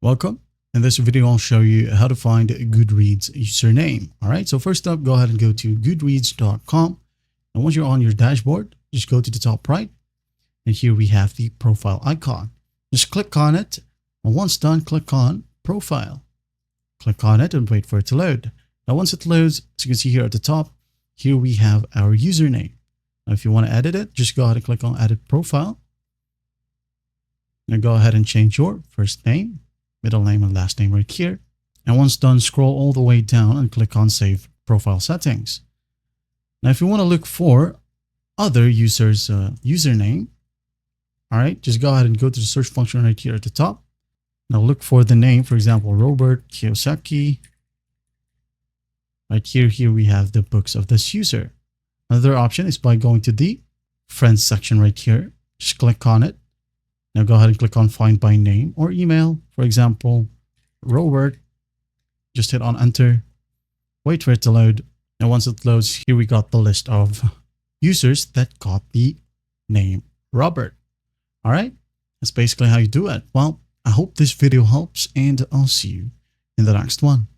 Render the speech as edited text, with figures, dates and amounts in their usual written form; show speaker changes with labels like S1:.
S1: Welcome. In this video, I'll show you how to find a Goodreads username. All right. So first up, go ahead and go to goodreads.com. And once you're on your dashboard, just go to the top right. And here we have the profile icon. Just click on it. And once done, click on profile. Click on it and wait for it to load. Now, once it loads, as you can see here at the top, here we have our username. Now, if you want to edit it, just go ahead and click on edit profile. Now go ahead and change your first name, middle name, and last name right here. And once done, scroll all the way down and click on Save Profile Settings. Now, if you want to look for other users' username, all right, just go ahead and go to the search function right here at the top. Now look for the name, for example, Robert Kiyosaki. Right here we have the books of this user. Another option is by going to the Friends section right here. Just click on it. Now go ahead and click on Find by Name or Email. For example, Robert. Just hit on Enter. Wait for it to load. And once it loads, here we got the list of users that got the name Robert. All right, that's basically how you do it. Well, I hope this video helps, and I'll see you in the next one.